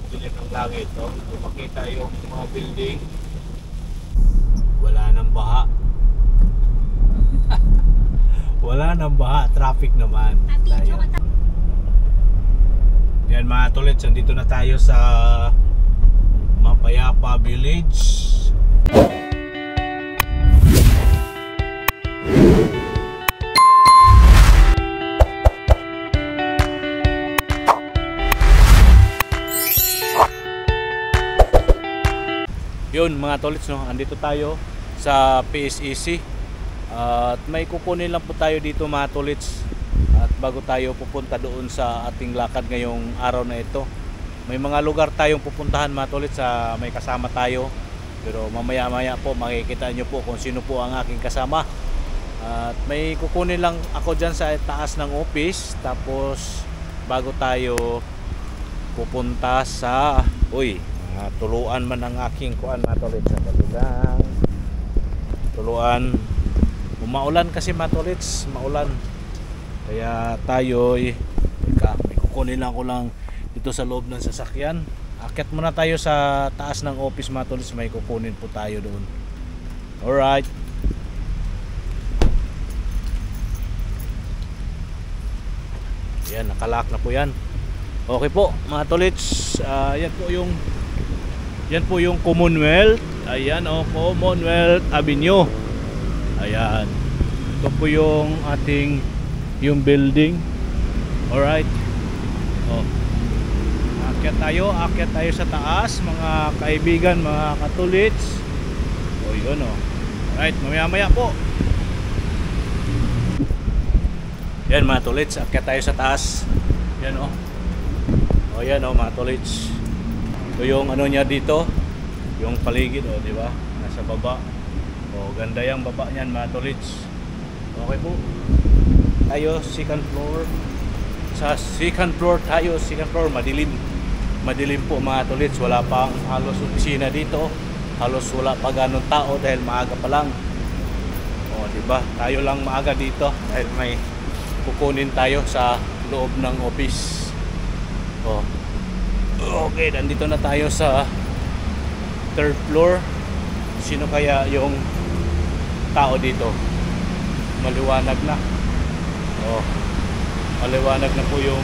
dilim ng langit. Oh. Kung makita yung mga building, wala nang baha. Wala nang baha, traffic naman. Yan mga tolits, nandito na tayo sa Mapayapa Village. Yun mga tolits, no? Andito tayo sa PSEC at may kukunin lang po tayo dito mga tolits. At bago tayo pupunta doon sa ating lakad ngayong araw na ito, may mga lugar tayong pupuntahan mga tolits, may kasama tayo. Pero mamaya maya po makikita nyo po kung sino po ang aking kasama. At may kukunin lang ako dyan sa taas ng office. Tapos bago tayo pupunta sa tuluan man ang aking kuan mga tolits. Tuluan. Maulan kasi mga tolits, maulan. Kaya tayo may kukunin lang ko lang dito sa loob ng sasakyan. Akyat muna tayo sa taas ng office mga tolits, may kukunin po tayo doon. Alright. Yan, nakalock na po yan. Okay po mga tolits, yan po yung Commonwealth. Ayan Commonwealth Avenue. Ayan. Ito po yung ating building. Alright. Akyat tayo sa taas mga kaibigan, mga katolits. Yun Alright, mamaya po. Yan mga tolits, akyat tayo sa taas. Yan yan mga tolits. Ito yung niya dito, yung paligid di ba? Nasa baba. Ganda yung baba niyan mga tolits. Okay po. Tayo second floor. Sa second floor tayo, second floor madilim. Madilim po mga tolits, wala pang halos opisina dito. Halos wala pa ganong tao dahil maaga pa lang. Di ba? Tayo lang maaga dito dahil may kukunin tayo sa loob ng office. Okay, nandito na tayo sa third floor. Sino kaya yung tao dito? Maliwanag na. Maliwanag na po yung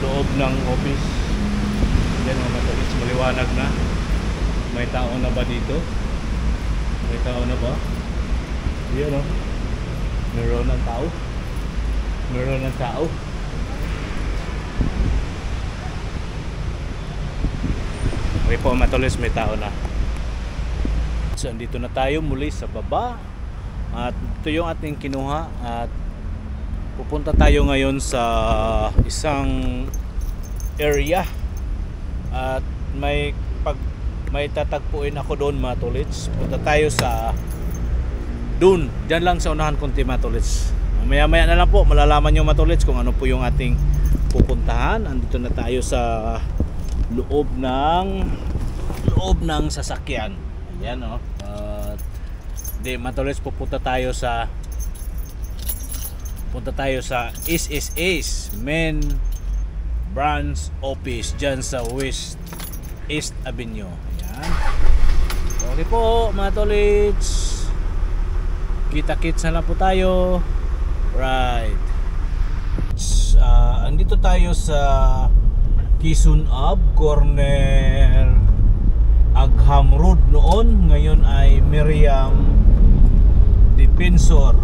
loob ng office. Yan mga tolits, maliwanag na. May tao na ba dito? May tao na ba? Yan meron ng tao. Meron ng tao. Okay po mga tolits, may tao na. So andito na tayo muli sa baba. At ito yung ating kinuha. At pupunta tayo ngayon sa isang area. At may tatagpuin ako doon mga tolits. Punta tayo sa doon. Diyan lang sa unahan konti mga tolits. Maya na lang po malalaman nyo mga tolits kung ano po yung ating pupuntahan. Andito na tayo sa loob ng sasakyan. Ayan mga tolits, pupunta tayo sa SSA's main branch office dyan sa East Avenue. Ayan. Okay po mga tolits, kita-kits na lang po tayo. Right. Andito tayo sa Quezon Ave, corner Agham Road noon. Ngayon ay Miriam Defensor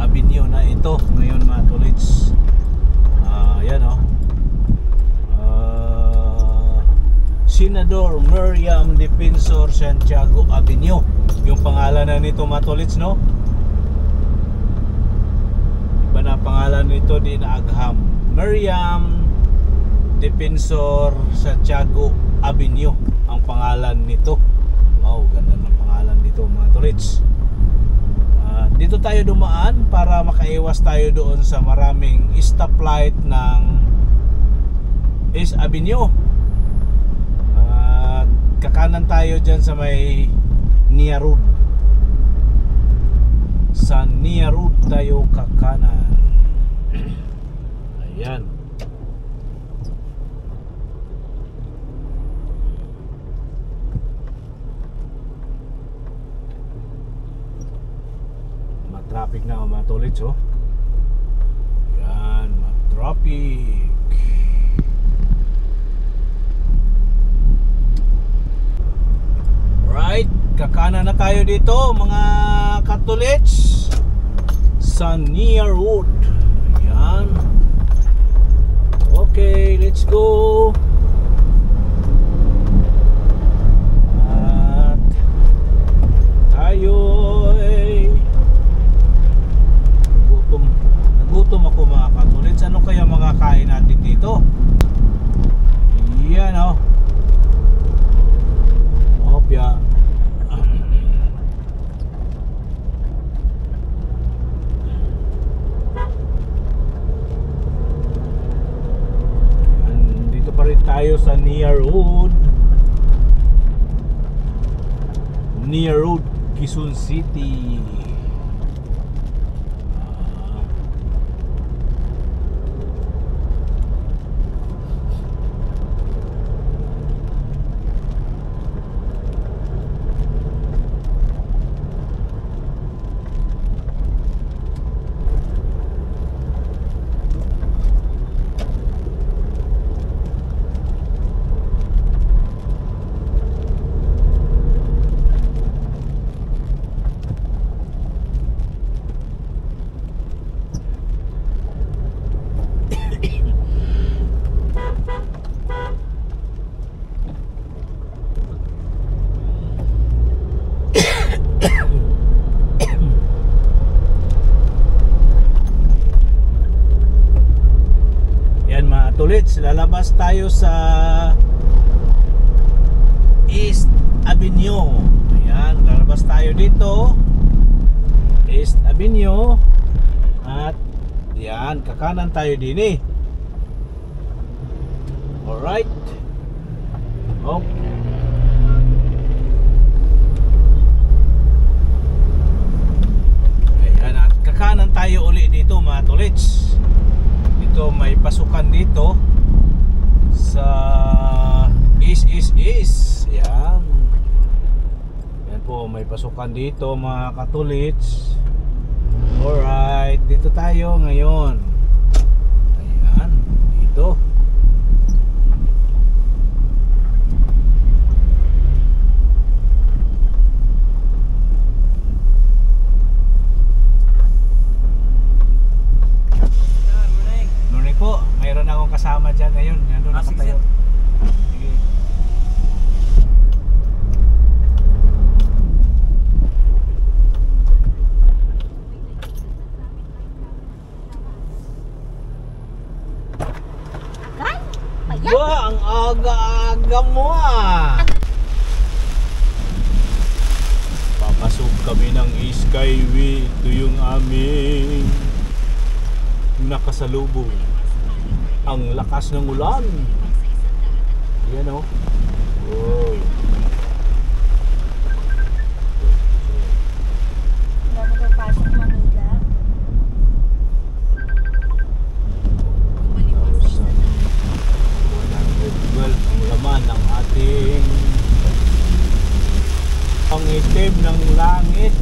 Avenue na ito ngayon mga tolits. Yan Senador Miriam Defensor Santiago Avenue yung pangalan na nito mga tolits, iba na pangalan nito, di na Agham. Miriam Defensor Santiago Avenue ang pangalan nito. Wow, ganda ng pangalan nito mga tolits. Dito tayo dumaan para makaiwas tayo doon sa maraming stoplight ng East Avenue. Kakanan tayo dyan sa may Nia Road. Sa Nia Road tayo kakanan. Ayan. traffic na mga tolits, oh. Yan, traffic. Right, kakana na tayo dito mga katolits sa Nia Road. Yan. Okay, let's go. At tayo nagutom ako mga katolits. Ano kaya mga kain natin dito? Yan, oh. Opya. Dito pa rin tayo sa Nia Road. Nia Road, Quezon City. Lalabas tayo sa East Avenue. Ayan, lalabas tayo dito East Avenue. At yan, kakanan tayo din eh. Alright. Okay. Ayan, at kakanan tayo uli dito mga tolits. Dito may pasukan dito sa East. Yan. Yan po, may pasukan dito mga katolits. Alright, dito tayo ngayon. Ayan, dito. Morning po, mayroon akong kasama dyan ngayon. Nandun nakatayo. Sige. Wah, ang aga-aga mo ah. Papasok kami ng Skyway. Ito yung aming nakasalubong. Ang lakas ng ulan. Yan o. Wow. Wala na daw pasok Manila. 112 ang laman ng ating pangitim ng langit.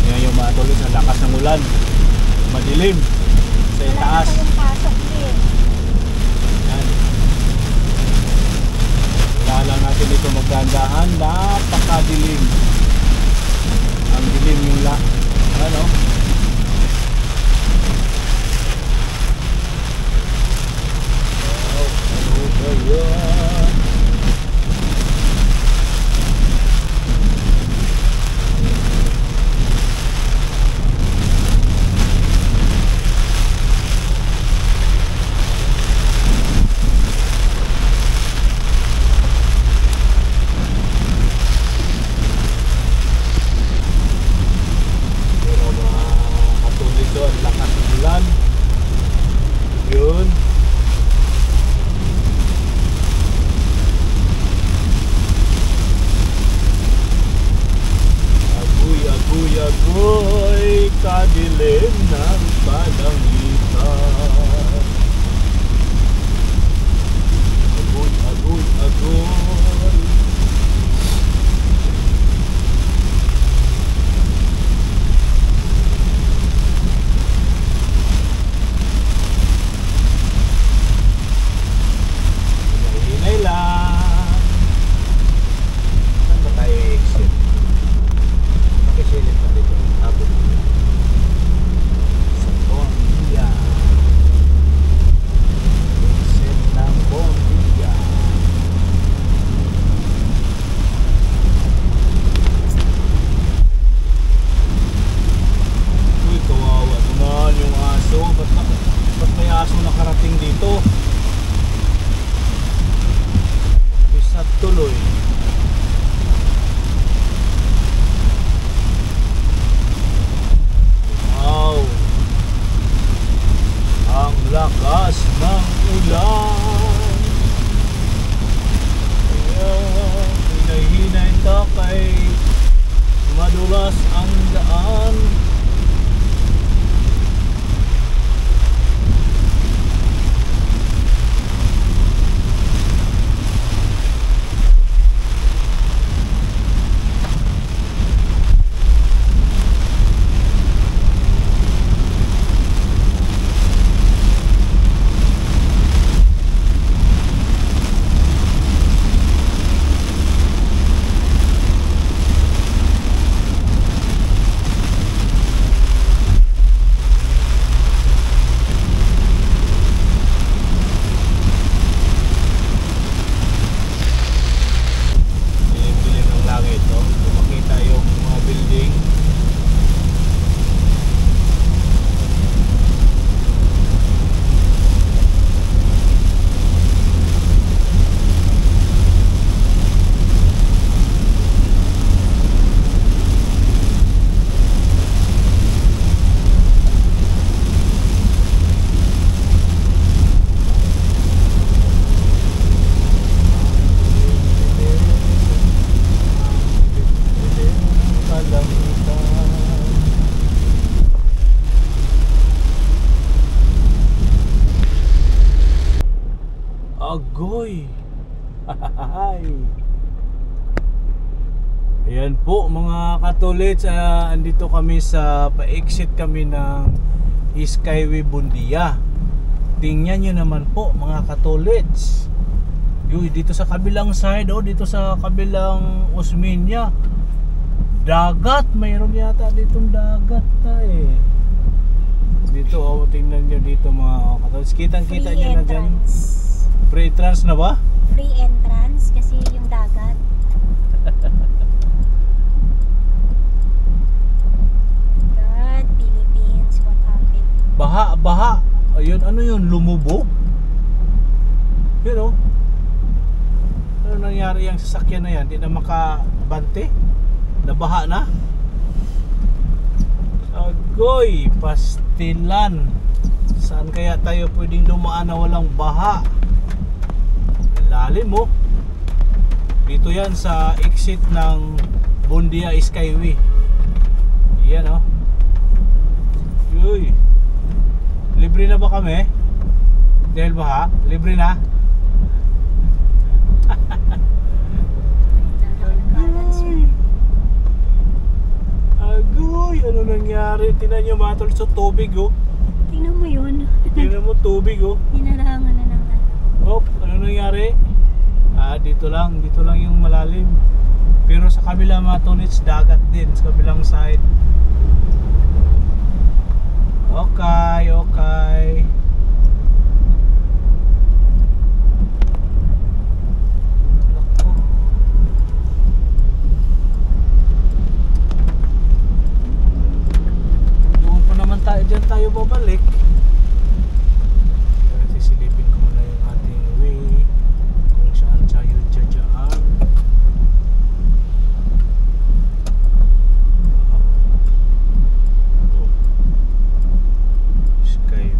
Yan yung mga tuloy sa lakas ng ulan. Madilim sa itaas. Wala na kayong pasok din. Yan. Wala lang natin dito magdandahan. Napakadilim. Ang dilim yung ano? Ano ba yan? tuloy. Wow! Ang lakas ng ulan. Ayan, hinay-hinay takay, madulas ang daan. Agoy! Ayan po mga katolits, andito kami sa pa-exit kami ng Skyway Bundia. Tingnan nyo naman po mga katolits. Dito sa kabilang side, dito sa kabilang Osmeña, dagat, mayroon yata ditong dagat dito. Tingnan nyo dito mga katolits, kitang-kita nyo na dyan. Free entrance na ba? Free entrance kasi yung dagat. God, Philippines, what happened? Baha. Ayun, ano yun? Lumubog? Yun Ano nangyari yung sasakyan na yan? Di na makabante? Nabaha na? Agoy, pastilan. Saan kaya tayo pwedeng dumaan na walang baha? Lalim dito yan sa exit ng Bundia Skyway. Yan Uy, libre na ba kami? Dahil baha? Libre na? Agoy, ano nangyari? Tingnan nyo mga tol, so tubig Tingnan mo yun. Tingnan mo tubig Hinarangan na ng ano nangyari? Dito lang yung malalim. Pero sa kabila mga tolits, dagat din sa kabilang side. Okay. Doon pa naman dyan tayo babalik. Sisilipin ko muna yung ating way kung saan tayo dyan. Skyway.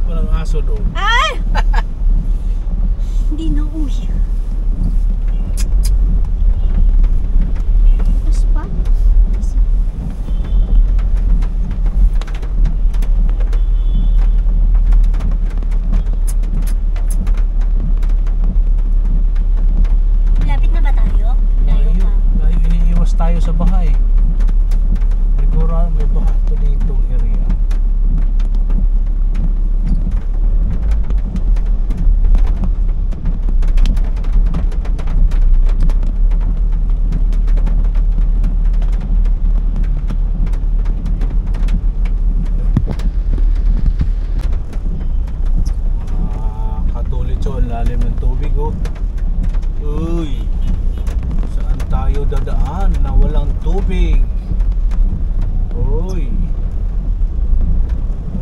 Walang aso doon. Ay! Hindi na uwi. Tapos pa? Malapit na ba tayo? Layo pa. Layo, iniiwas tayo sa bahay. Siguro may baha to ditong area. Katulitso, ang lalim ng tubig oh. Uy, saan tayo dadaan na walang tubig? Uy,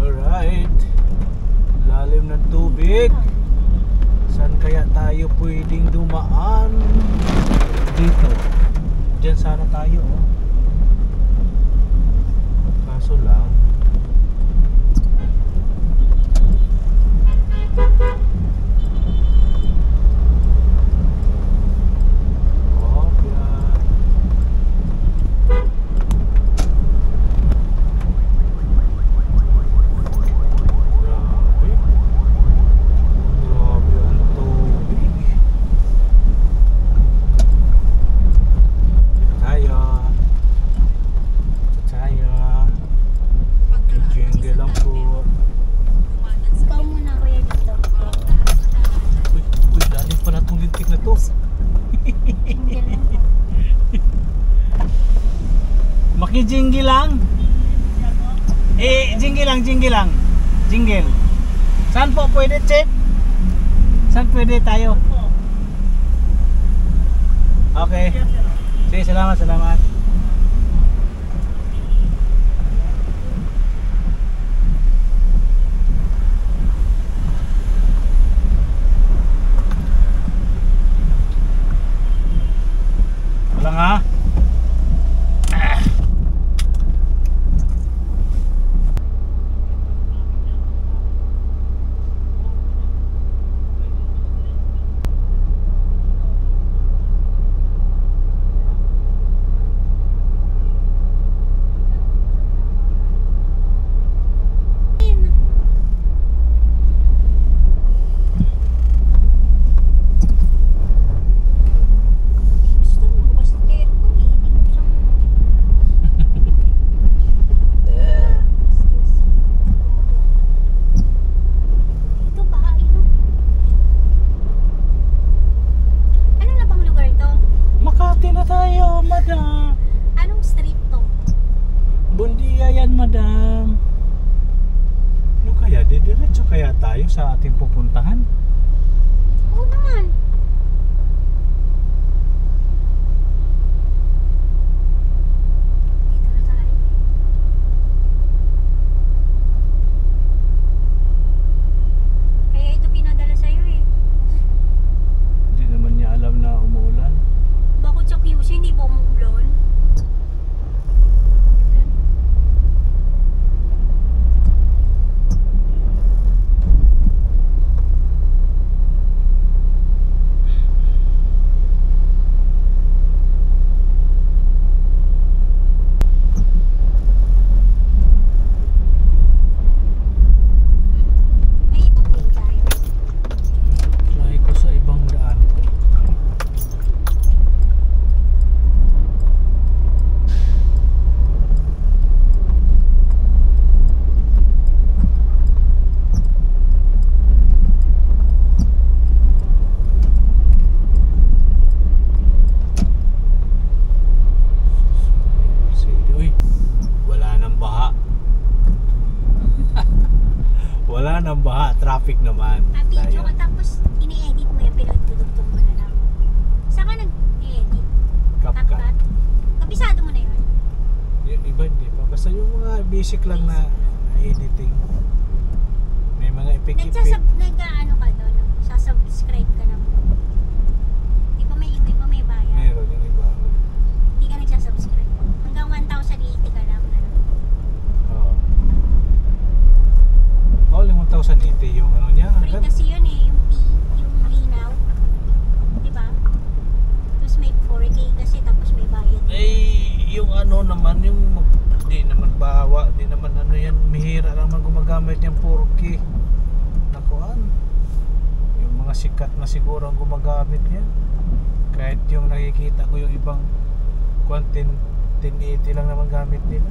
alright, lalim ng tubig. Saan kaya tayo pwedeng dumaan? Dito, dyan sana tayo oh. Kaso lang Ikaw muna kuya dito. uy, lalim pala itong lintik na to. Single lang po. Makijingi lang. Jingle lang, jingle lang. Jingle. Saan po pwede, Chef? Saan pwede tayo? Okay. Sige, salamat, salamat. Wala nga. Gusto mo poster ko eh. Ito ba? Ano na bang lugar to? Makati na tayo, madam. Anong street to? Bundia yan, madam. Ano kaya? Didiretso kaya tayo sa ating pupuntahan? Oo naman. Dito na tayo. Kaya ito pinadala sa'yo eh. Hindi naman niya alam na umuulan. Bakit sa QC hindi ba umuulan? May ibang way tayo. Try ko sa ibang daan. Uy, wala nang baha. Wala nang baha, traffic naman. Video ko tapos ini-edit mo yan, pinagdudugtong mo na lang. Saan ka nag-edit? CapCut. Kabisado mo na yun? Yung iba hindi pa. Basta yung mga basic lang na editing. May mga epik-epik. Nag-ano ka doon? Sasubscribe ka na mo? Di ba may iba may bayad? Meron yung iba. Hindi ka nagsasubscribe. Hanggang 1,080 ka lang. Ano? Oo. Oh, 1,080. City yung ano niya. Free kasi yun eh, yung P, yung linaw. Diba? Tapos may 4K kasi tapos may bayad. Yung ano naman, yung di naman bawa, di naman ano yan, mihira naman gumagamit yung 4K. Nakuan. Yung mga sikat na siguro ang gumagamit yan. Kahit yung nakikita ko yung ibang content 1080 lang naman gamit nila.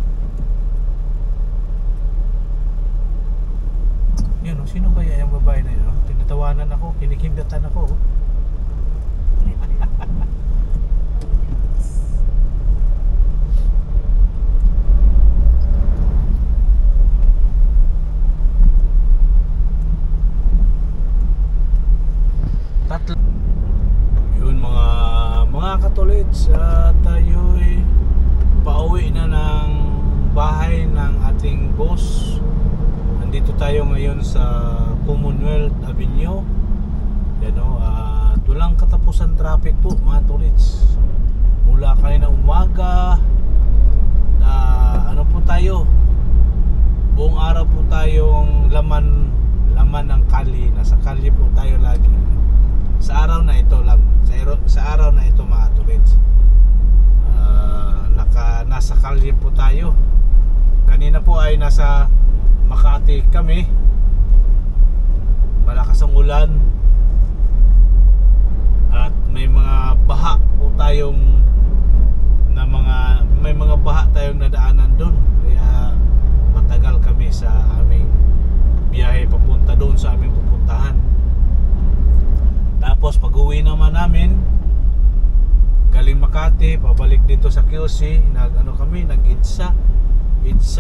Yun, sino kaya yung babae na yun? Tinatawanan ako, kinikindatan ako. Tatlo. Yun mga katolits, tayo'y pauwi na ng bahay ng ating boss. Nandito tayo ngayon sa Commonwealth Avenue. Yan o, walang katapusan traffic po mga tolits. Mula kanina umaga, ano po tayo, buong araw po tayong laman ng kali. Nasa kali po tayo lagi. Sa araw na ito lang, sa araw na ito mga tolits, nasa kalye po tayo. Kanina po ay nasa Makati kami. Malakas ang ulan at may mga baha po tayong may mga baha tayong nadaanan doon. Kaya matagal kami sa aming biyahe papunta doon sa aming pupuntahan. Tapos pag-uwi naman namin galing Makati, pabalik dito sa QC, nag-IDSA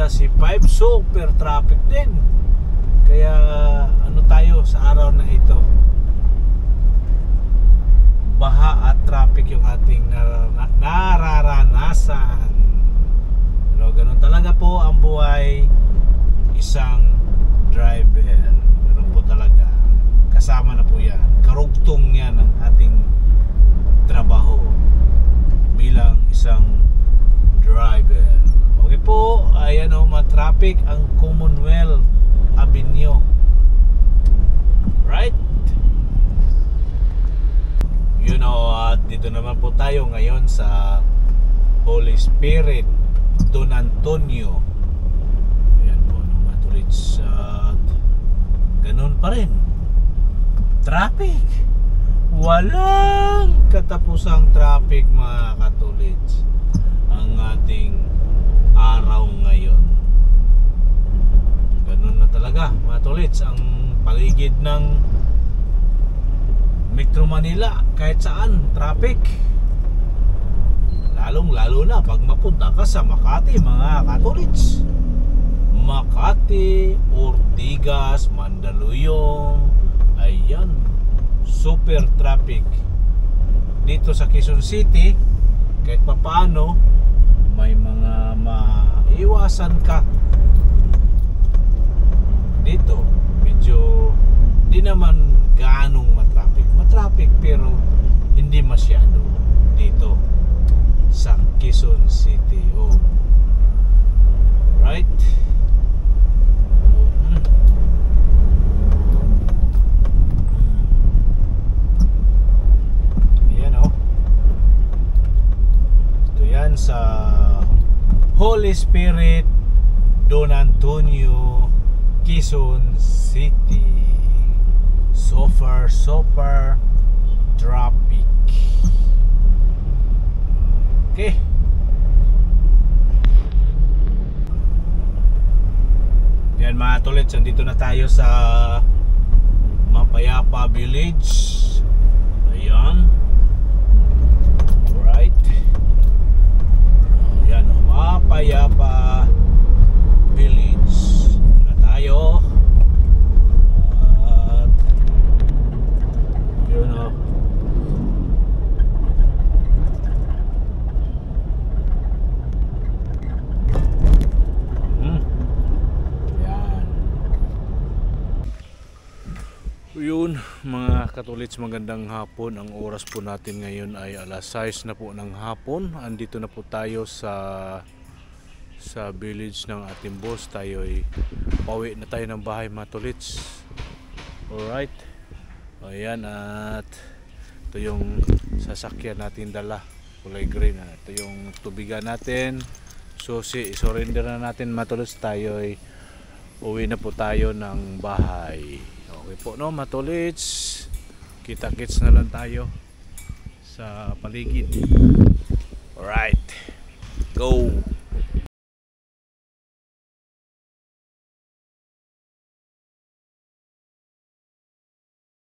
C5, super traffic din. Kaya tayo sa araw na ito, baha at traffic yung ating nararanasan. Pero ganun talaga po ang buhay isang driver. Ganun po talaga. Kasama na po yan, karugtong yan ang ating trabaho bilang isang driver. Okay po, ayan o, ma-traffic ang Commonwealth Avenue. Right? You know, at dito naman po tayo ngayon sa Holy Spirit Don Antonio. Ayan po, mga tolits, ganun pa rin traffic. Walang katapusang traffic mga katolits ang ating araw ngayon. Ganun na talaga mga tolits ang paligid ng Metro Manila. Kahit saan traffic, lalong lalo na pag mapunta ka sa Makati mga katolits. Makati, Ortigas, Mandaluyong, ayan, super traffic. Dito sa Quezon City, kahit papaano may mga maiwasan ka. Dito medyo di naman ganong matraffic pero hindi masyado dito sa Quezon City. Right? Sa Holy Spirit Don Antonio, Quezon City. Super traffic. Okay. Yan mga tolits, nandito na tayo sa Mapayapa Village. Ayan. Alright. Mapayapa Village. Dito na tayo. At yun o. Yan. Yun mga katolits, magandang hapon. Ang oras po natin ngayon ay alas 6 na po ng hapon. Andito na po tayo sa village ng ating boss. Tayo ay pauwi na tayo ng bahay mga tolits. Alright. O yan, at ito yung sasakyan natin dala, kulay green. Ito yung tubigan natin. So surrender na natin matulods, tayo ay uwi na po tayo ng bahay. Okay po no matulods, kita-kits na lang tayo sa paligid. Alright, go!